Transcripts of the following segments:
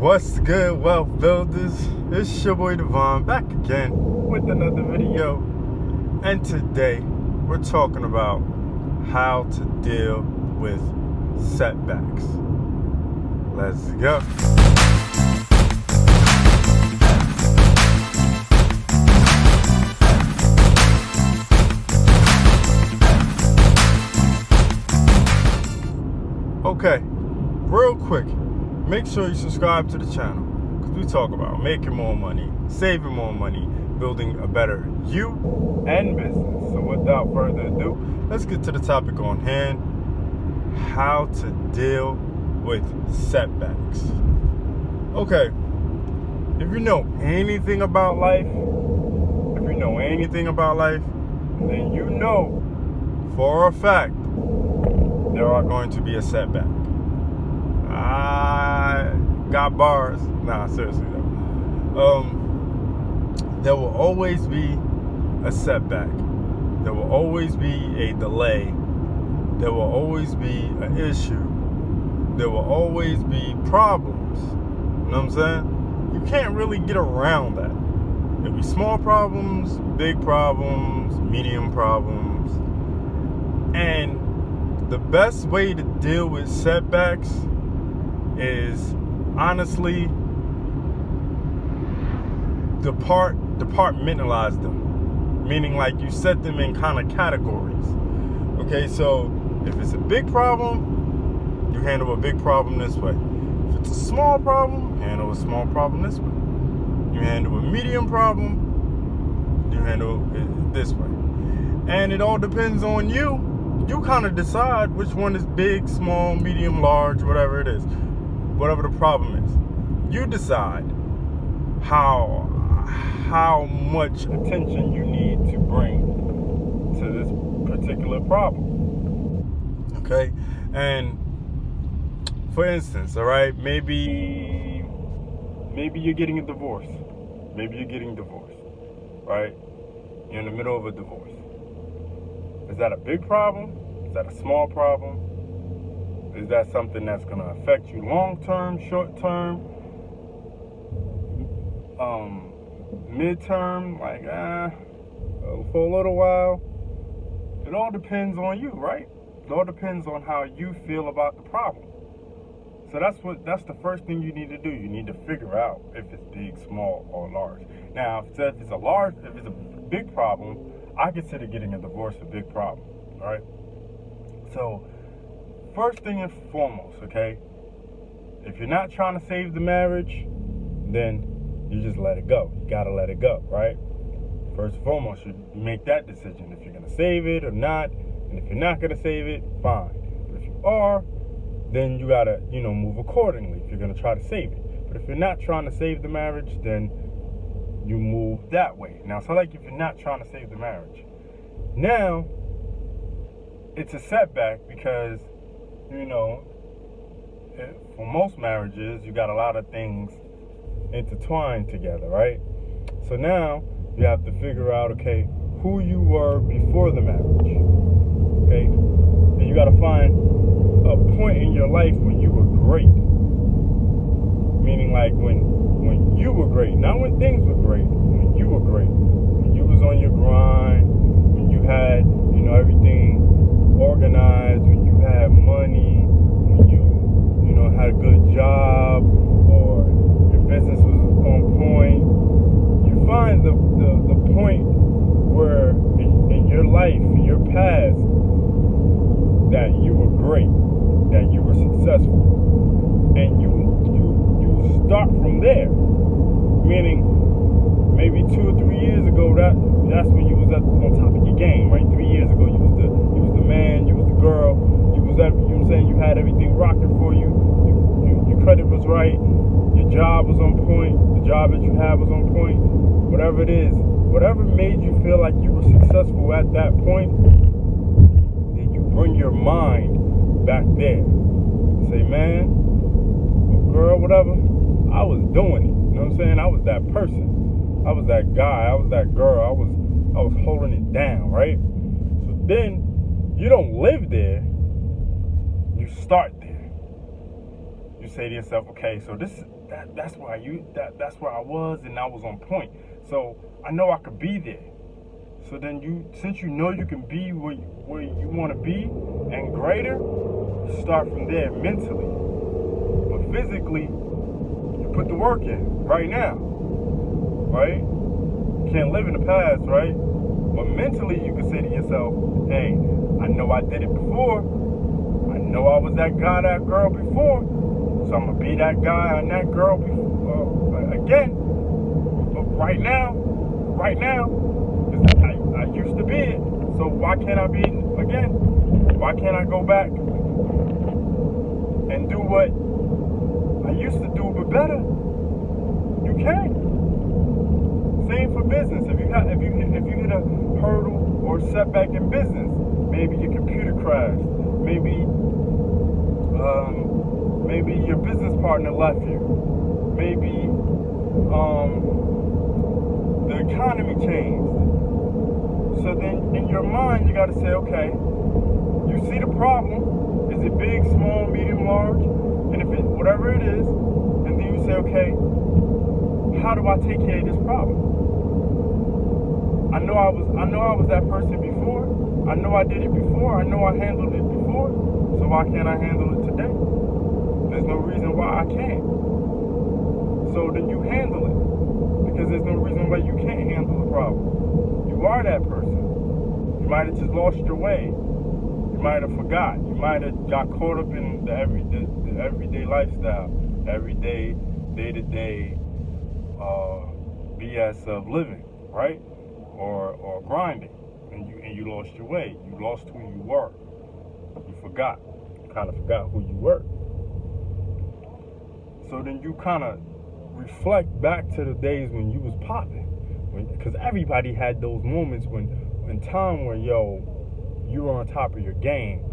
What's good, wealth builders? It's your boy Devon back again with another video. And today we're talking about how to deal with setbacks. Let's go. Okay, real quick. Make sure you subscribe to the channel because we talk about making more money, saving more money, building a better you and business. So without further ado, let's get to the topic on hand: how to deal with setbacks. Okay, if you know anything about life, then you know for a fact there are going to be a setback. I got bars. Nah, seriously though. There will always be a setback. There will always be a delay. There will always be an issue. There will always be problems. You know what I'm saying? You can't really get around that. There'll be small problems, big problems, medium problems. And the best way to deal with setbacks is honestly departmentalize them, meaning like you set them in kind of categories. Okay, so if it's a big problem, you handle a big problem this way. If it's a small problem, handle a small problem this way. You handle a medium problem, you handle it this way. And it all depends on you. You kind of decide which one is big, small, medium, large, whatever it is. Whatever the problem is, you decide how much attention you need to bring to this particular problem. Okay, and for instance, all right, maybe you're getting a divorce. Maybe you're getting divorced, right? You're in the middle of a divorce. Is that a big problem? Is that a small problem? Is that something that's going to affect you long-term, short-term, mid-term, like, for a little while? It all depends on you, right? It all depends on how you feel about the problem. So that's the first thing you need to do. You need to figure out if it's big, small, or large. Now, if it's a big problem, I consider getting a divorce a big problem, all right? So, first thing and foremost, okay, if you're not trying to save the marriage, then you just let it go. You gotta let it go, right? First and foremost, you make that decision if you're gonna save it or not. And if you're not gonna save it, fine. But if you are, then you gotta, move accordingly if you're gonna try to save it. But if you're not trying to save the marriage, then you move that way. Now, so like if you're not trying to save the marriage, now it's a setback because for most marriages, you got a lot of things intertwined together, right? So now you have to figure out, okay, who you were before the marriage, okay? And you got to find a point in your life when you were great, meaning like when you were great, not when things were great, when you were great, when you was on your grind, when you had, everything organized, when you had money, when you had a good job, or your business was on point. You find the point where in your life, in your past, that you were great, that you were successful, and you start from there. Meaning, maybe 2 or 3 years ago, that's when you was on top of your game, right? 3 years ago, you was the man, you was the girl, you was you had everything rocking for you. Your credit was right, your job was on point, the job that you had was on point. Whatever it is, whatever made you feel like you were successful at that point, then you bring your mind back there. Say, man, girl, whatever, I was doing it. You know what I'm saying? I was that person. I was that guy. I was that girl. I was holding it down, right? So then you don't live there. You start there. You say to yourself, okay, so this that's where I was, and I was on point. So I know I could be there. So then since you know you can be where you want to be and greater, start from there mentally. But physically, you put the work in right now, right? You can't live in the past, right? But mentally, you can say to yourself, hey, I know I did it before. I know I was that guy, that girl before. So I'm going to be that guy and that girl again. But right now, I used to be it. So why can't I be it again? Why can't I go back and do what I used to do but better? You can. Same for business. If you hit a hurdle or setback in business, maybe your computer crashed, maybe your business partner left you, maybe the economy changed. So then in your mind you got to say, okay, you see the problem. Is it big, small, medium, large? And if it, whatever it is, and then you say, okay, how do I take care of this problem? I know I was that person before. I know I did it before. I know I handled it before. So why can't I handle it today? There's no reason why I can't. So then you handle it, because there's no reason why you can't handle the problem. You are that person. You might have just lost your way. You might have forgot. You might have got caught up in the everyday lifestyle, everyday, day-to-day BS of living, right? Or grinding, and you lost your way. You lost who you were. You forgot. You kind of forgot who you were. So then you kind of reflect back to the days when you was popping, because everybody had those moments in time where you were on top of your game,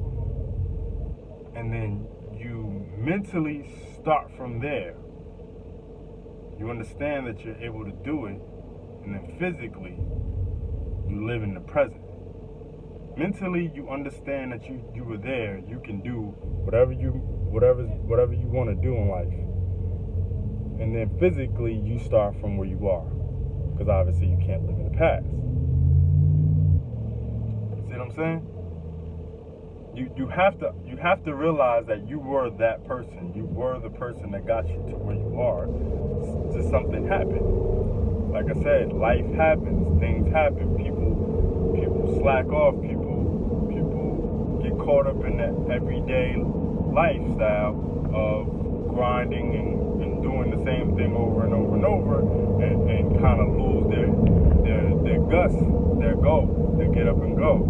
and then you mentally start from there. You understand that you're able to do it, and then physically you live in the present. Mentally, you understand that you were there. You can do whatever you want to do in life. And then physically, you start from where you are, because obviously you can't live in the past. See what I'm saying? You have to realize that you were that person. You were the person that got you to where you are. Just something happened. Like I said, life happens. Things happen. People slack off. People get caught up in that everyday lifestyle of grinding and doing the same thing over and over and over, and kind of lose their guts, their go. They get up and go.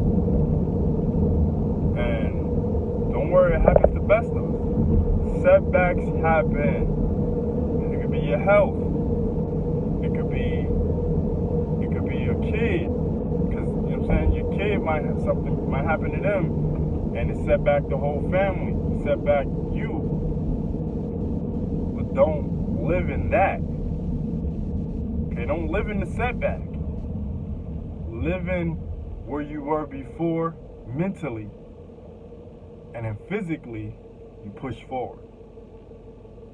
And don't worry, it happens to the best of us. Setbacks happen. It could be your health. It could be your kid. Because, you know what I'm saying, your kid might have something might happen to them, and it set back the whole family. It set back you. But don't live in that. Okay, don't live in the setback. Live in where you were before mentally. And then physically, you push forward.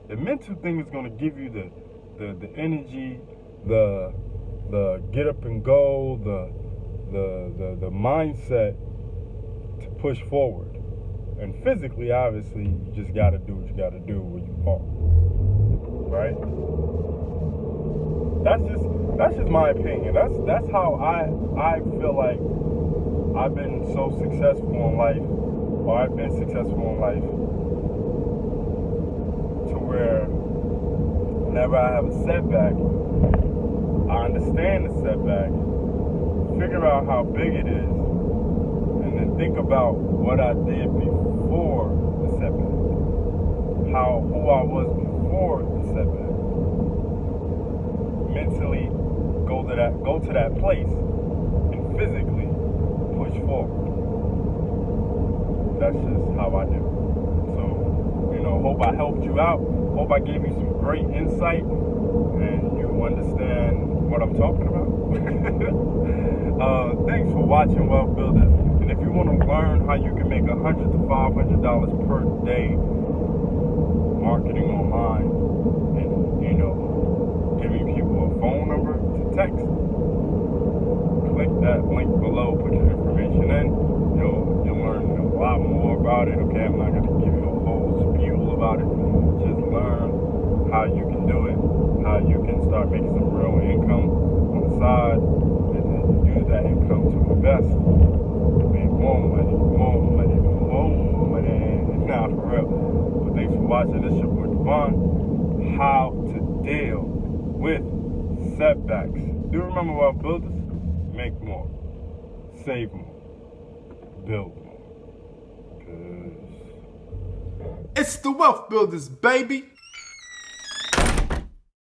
The mental thing is going to give you the energy, the get up and go, the mindset to push forward. And physically, obviously, you just got to do what you got to do where you are. Right? That's just my opinion. That's how I feel like I've been so successful in life. Or I've been successful in life, to where whenever I have a setback, I understand the setback, figure out how big it is, and then think about what I did before the setback, who I was before the setback. Mentally go to that place, and physically push forward. That's just how I do. So, hope I helped you out. Hope I gave you some great insight and you understand what I'm talking about. Thanks for watching Wealth Builders. And if you want to learn how you can make $100 to $500 per day marketing online and text, click that link below, put your information in. You'll learn a lot more about it. Okay, I'm not going to give you a whole spiel about it. Just learn how you can do it, how you can start making some real income on the side, and then use that income to invest, make more money, more money, more money. Nah, for real. But thanks for watching. This your boy Devon. How to deal with setbacks. Do remember, wealth builders, make more, save more, build more. 'Cause it's the Wealth Builders, baby.